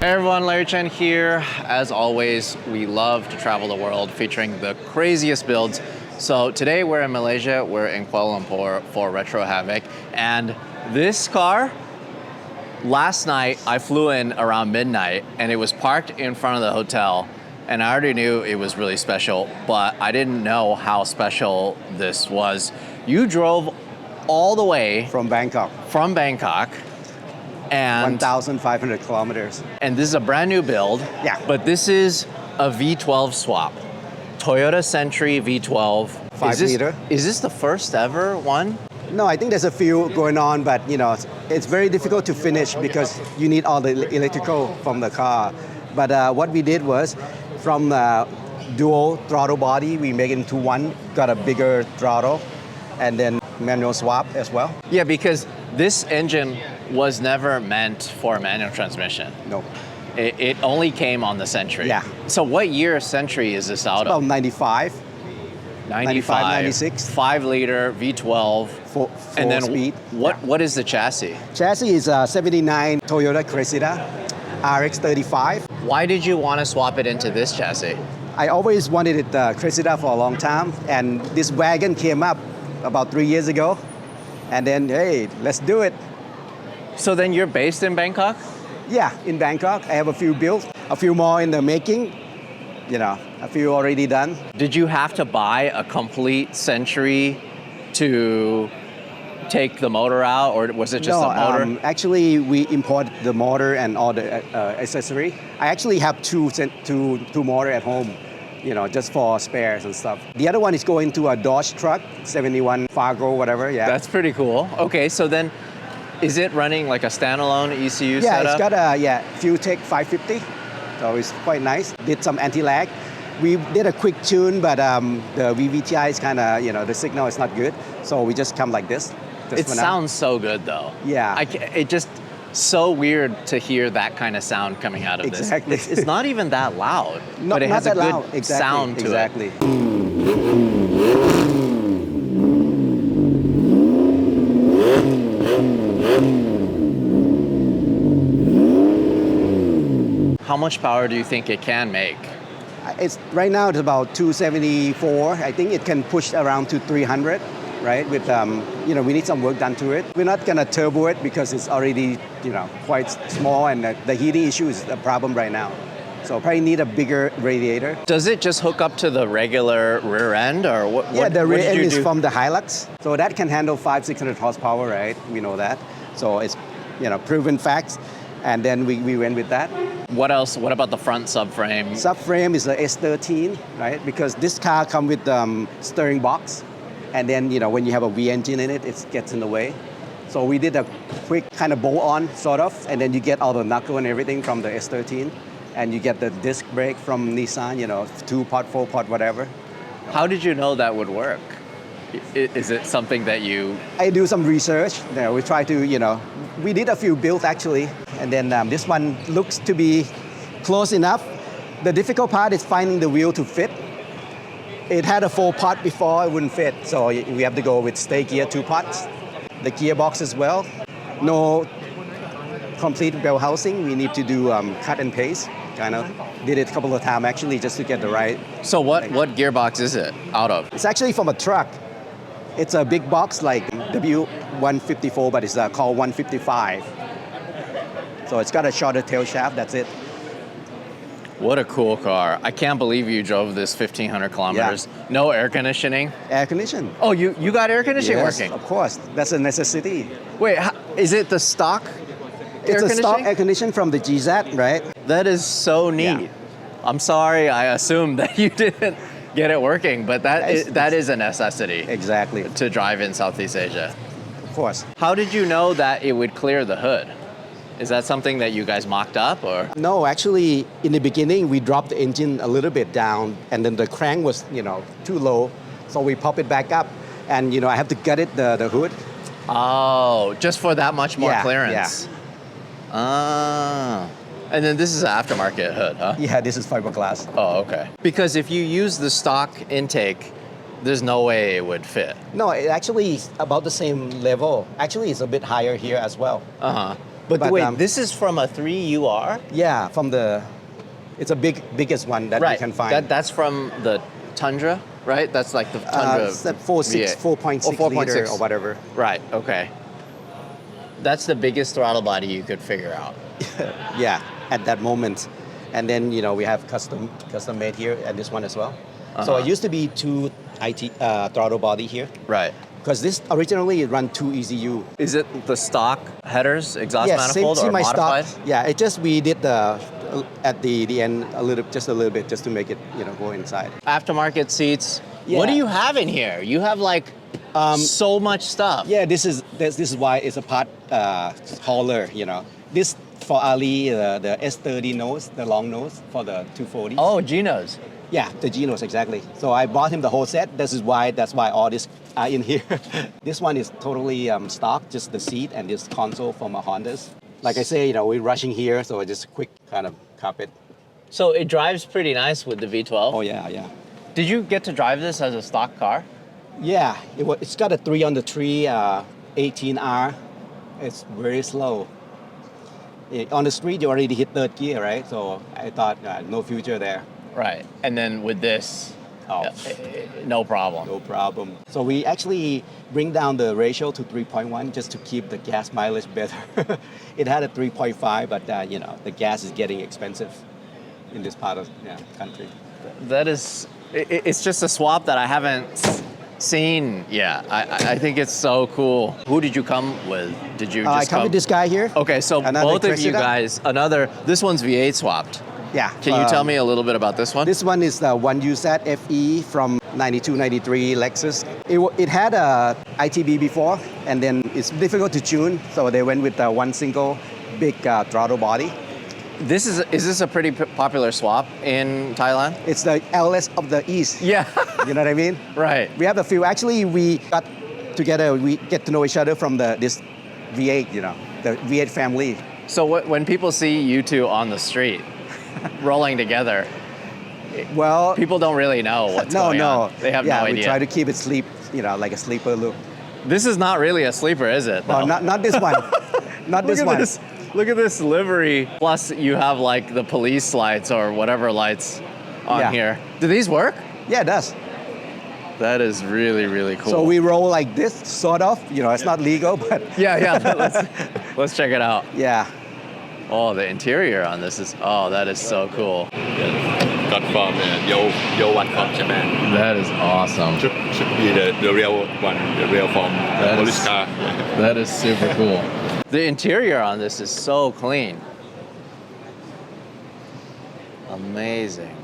Hey everyone, Larry Chen here. As always, we love to travel the world featuring the craziest builds. So today we're in Malaysia, we're in Kuala Lumpur for Retro Havoc. And this car, last night I flew in around midnight and it was parked in front of the hotel. And I already knew it was really special, but I didn't know how special this was. You drove all the way From Bangkok, and 1,500 kilometers. And this is a brand new build. Yeah. But this is a V12 swap. Toyota Century V12. 5 liter. Is this the first ever one? No, I think there's a few going on, but it's very difficult to finish because you need all the electrical from the car. But what we did was, from the dual throttle body, we make it into one, got a bigger throttle, and then manual swap as well. Yeah, because this engine was never meant for a manual transmission. No. It only came on the Century. Yeah. So what year Century is this out About of? 95. 95, 96. 5 liter V12. Four And then speed. what is the chassis? Chassis is a 79 Toyota Cressida RX 35. Why did you want to swap it into this chassis? I always wanted it Cressida for a long time, and this Wagon came up about 3 years ago, and then hey, let's do it. So then you're based in Bangkok? Yeah, in Bangkok, I have a few built, a few more in the making, a few already done. Did you have to buy a complete Century to take the motor out, or was it just No, a motor? actually, we imported the motor and all the accessory. I actually have two motor at home, just for spares and stuff. The other one is going to a Dodge truck, 71 Fargo, whatever, yeah. That's pretty cool. Okay, so then is it running like a standalone ECU Yeah, setup? it's got a Fueltech 550, so it's quite nice. Did some anti-lag. We did a quick tune, but the VVTi is kind of, the signal is not good, so we just come like this. It sounds so good though. Yeah. It just so weird to hear that kind of sound coming out of Exactly. this. It's not even that loud, but it not has a that good loud. sound to exactly. it. How much power do you think it can make? Right now it's about 274. I think it can push around to 300, right? With we need some work done to it. We're not gonna turbo it because it's already quite small, and the heating issue is a problem right now. So probably need a bigger radiator. Does it just hook up to the regular rear end, or what? Yeah, the rear end is do? from the Hilux, so that can handle 500-600 horsepower, right? We know that. So it's proven facts, and then we went with that. What else? What about the front subframe? Subframe is the S13, right? Because this car comes with steering box, and then when you have a V engine in it, it gets in the way. So we did a quick kind of bolt-on sort of, and then you get all the knuckle and everything from the S13, and you get the disc brake from Nissan, 2-pot, 4-pot, whatever. How did you know that would work? Is it something that you... I do some research. We try to, we did a few builds actually, and then this one looks to be close enough. The difficult part is finding the wheel to fit. It had a 4-pot before, it wouldn't fit, so we have to go with stay gear 2-pots. The gearbox as well. No complete bell housing. We need to do cut and paste. Kind of did it a couple of times actually just to get the right. So what gearbox is it out of? It's actually from a truck. It's a big box like W154, but it's called 155. So it's got a shorter tail shaft, that's it. What a cool car. I can't believe you drove this 1,500 kilometers. Yeah. No air conditioning? Air conditioning. Oh, you got air conditioning working? Of course. That's a necessity. Wait, is it the stock It's a stock air conditioning from the GZ, right? That is so neat. Yeah. I'm sorry, I assumed that you didn't get it working, but that is a necessity. Exactly. To drive in Southeast Asia. Of course. How did you know that it would clear the hood? Is that something that you guys mocked up, or? No, actually, in the beginning, we dropped the engine a little bit down, and then the crank was, too low, so we pop it back up, and I have to gut it the hood. Oh, just for that much more clearance. Yeah. Ah. And then this is an aftermarket hood, huh? Yeah, this is fiberglass. Oh, okay. Because if you use the stock intake, there's no way it would fit. No, it actually is about the same level. Actually, it's a bit higher here as well. Uh-huh. But wait, this is from a 3UR? Yeah, from the, it's a biggest one that Right. you can find. That's from the Tundra, right? That's like the Tundra. It's that 4.6 4.6 liter or whatever. Right, okay. That's the biggest throttle body you could figure out. Yeah, at that moment. And then, you know, we have custom made here and this one as well. So it used to be two throttle body here. Right. Because this originally it run two ECU. Is it the stock headers, exhaust Yeah, manifold, or my modified? stock. Yeah, it just we did the at the end just a little bit just to make it, you know, go inside. Aftermarket seats. Yeah. What do you have in here? You have like so much stuff. Yeah, this is why it's a part hauler, you know. This for Ali, the S30 nose, the long nose for the 240. Oh, Geno's. Yeah, the Genos, exactly. So I bought him the whole set. That's why all this are in here. This one is totally stock, just the seat and this console from a Honda's. Like I say, you know, we're rushing here, so I just quick kind of carpet. So it drives pretty nice with the V12. Oh yeah, yeah. Did you get to drive this as a stock car? Yeah, it's got a 3 on the 3 18R. It's very slow. On the street, you already hit third gear, right? So I thought no future there. Right. And then with this, Oh. no problem. No problem. So we actually bring down the ratio to 3.1 just to keep the gas mileage better. It had a 3.5, but you know, the gas is getting expensive in this part of country. That is, it's just a swap that I haven't seen yet. I think it's so cool. Who did you come with? Did you just I come with this guy here. Okay, so Another both of you Cressida. guys, this one's V8 swapped. Yeah. Can you tell me a little bit about this one? This one is the 1UZ FE from 92, 93 Lexus. It had a ITB before, and then it's difficult to tune, so they went with one single big throttle body. Is this a pretty popular swap in Thailand? It's the LS of the East. Yeah. You know what I mean? Right. We have a few. Actually, we got together. We get to know each other from this V8. You know, the V8 family. So when people see you two on the street rolling together, Well, people don't really know what's going on. They have no idea. We try to keep it like a sleeper look. This is not really a sleeper, is it? No, not this one. Not this one. Look at this livery. Plus, you have like the police lights or whatever lights on here. Do these work? Yeah, it does. That is really, really cool. So we roll like this, sort of. You know, it's not legal, but yeah. Let's check it out. yeah. Oh, the interior on this that is so cool. Got from Yo one from Japan. That is awesome. Should be the real one, the real from police car. That is super cool. The interior on this is so clean. Amazing.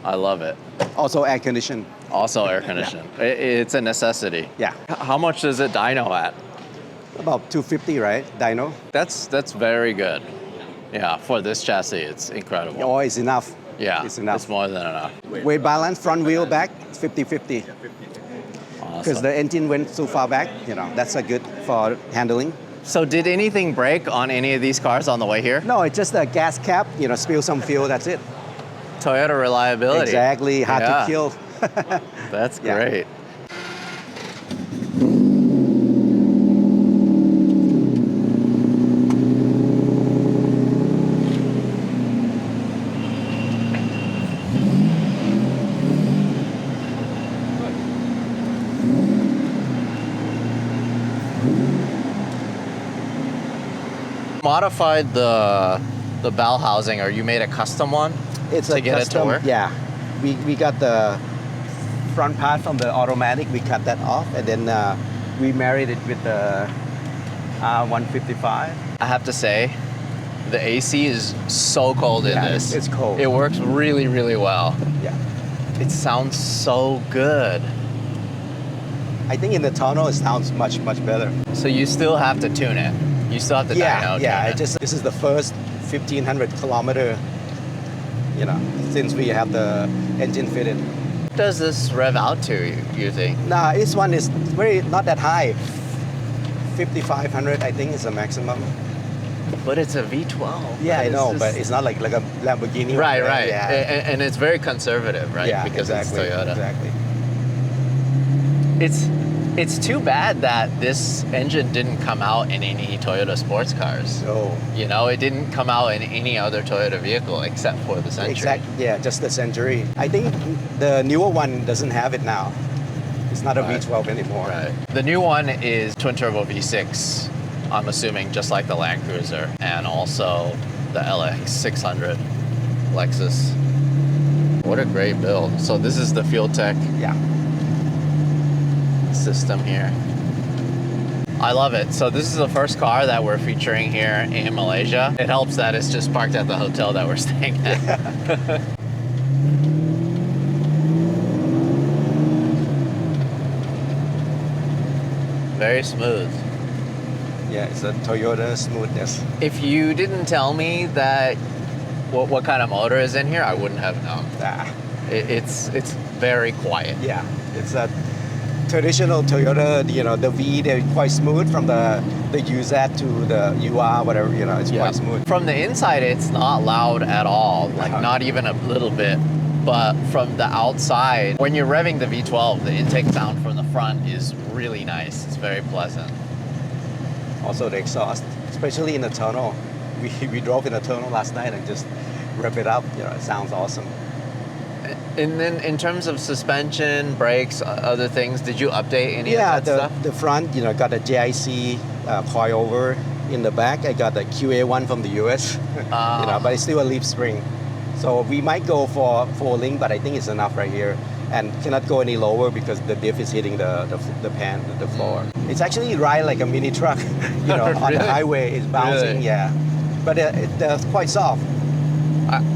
I love it. Also air conditioned. Also air conditioned. It's a necessity. Yeah. How much does it dyno at? About 250, right? Dyno. That's very good. Yeah, for this chassis, it's incredible. Oh, it's enough. Yeah, It's enough. it's more than enough. Weight balance, front wheel, back, 50-50. Because Awesome. the engine went so far back, you know, that's a good for handling. So did anything break on any of these cars on the way here? No, it's just a gas cap, you know, spill some fuel, that's it. Toyota reliability. Exactly, hard Yeah. to kill. That's Yeah. great. Modified the bell housing, or you made a custom one? It's To a get it to custom, work? Yeah, we got the front part from the automatic, we cut that off, and then we married it with the R155. I have to say, the AC is so cold in Yeah, this. it's cold. It works really, really well. Yeah. It sounds so good. I think in the tunnel it sounds much, much better. So you still have to tune it. You still have to dyno tune it. This is the first 1,500 kilometer, you know, since we have the engine fitted. What does this rev out to, you think? Nah, this one is not that high. 5,500, I think, is the maximum. But it's a V12. Yeah, I It's know, just- but it's not like a Lamborghini. Right, one, right. Yeah, And it's very conservative, right? yeah, Because exactly, it's Toyota. Exactly. It's too bad that this engine didn't come out in any Toyota sports cars. Oh. You know, it didn't come out in any other Toyota vehicle except for the Century. Exactly. Yeah, just the Century. I think the newer one doesn't have it now. It's not a V12 anymore. Right. The new one is twin turbo V6. I'm assuming just like the Land Cruiser, and also the LX 600 Lexus. What a great build. So this is the Fuel Tech Yeah. system here. I love it. So this is the first car that we're featuring here in Malaysia. It helps that it's just parked at the hotel that we're staying at. Very smooth. Yeah, it's a Toyota smoothness. If you didn't tell me that what kind of motor is in here, I wouldn't have known. Ah, It's very quiet. yeah, it's a traditional Toyota, the V, they're quite smooth from the UZ to the UR, whatever, it's quite smooth. From the inside, it's not loud at all, like not even a little bit. But from the outside, when you're revving the V12, the intake sound from the front is really nice. It's very pleasant. Also the exhaust, especially in the tunnel. We drove in the tunnel last night and just rev it up, it sounds awesome. And then in terms of suspension, brakes, other things, did you update any of that stuff? The front, got a JIC coilover. In the back, I got the QA1 from the US, but it's still a leaf spring. So we might go for 4-link, but I think it's enough right here. And cannot go any lower because the diff is hitting the floor. It's actually ride like a mini truck, on the highway. It's bouncing, Really? yeah. But it's quite soft.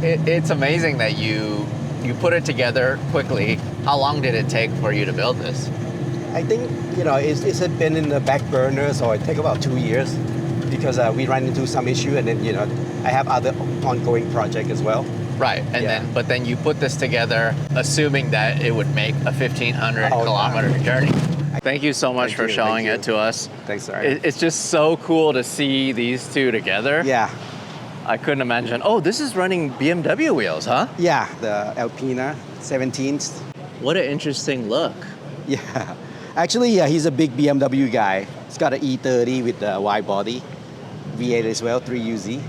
It's amazing that you put it together quickly. How long did it take for you to build this? I think, it's been in the back burner, so it take about 2 years because we ran into some issue, and then, I have other ongoing project as well. Right, and then you put this together assuming that it would make a 1,500 kilometer journey. Thank you so much for showing it to us. Thanks, sir. It's just so cool to see these two together. Yeah. I couldn't imagine. Oh, this is running BMW wheels, huh? Yeah, the Alpina 17s. What an interesting look. Yeah. Actually, he's a big BMW guy. He's got an E30 with the wide body. V8 as well, 3UZ.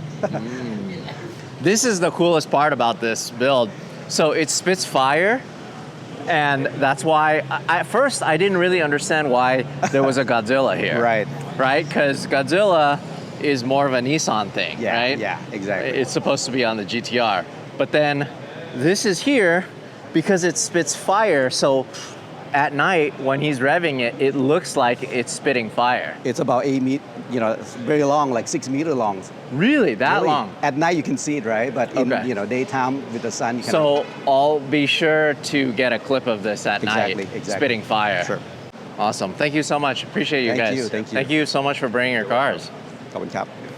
This is the coolest part about this build. So it spits fire, and that's why, at first, I didn't really understand why there was a Godzilla here. Right. Right? Because Godzilla is more of a Nissan thing, Yeah, right? yeah, exactly. It's supposed to be on the GTR. But then this is here because it spits fire, so at night when he's revving it, it looks like it's spitting fire. It's about 8 meters, it's very long, like 6 meters long. Really? That Really. long? At night you can see it, right? But in, daytime with the sun, you can. So I'll be sure to get a clip of this at night, spitting fire. Sure. Awesome. Thank you so much. Appreciate you guys. Thank you. Thank you so much for bringing your cars. ขอบคุณครับ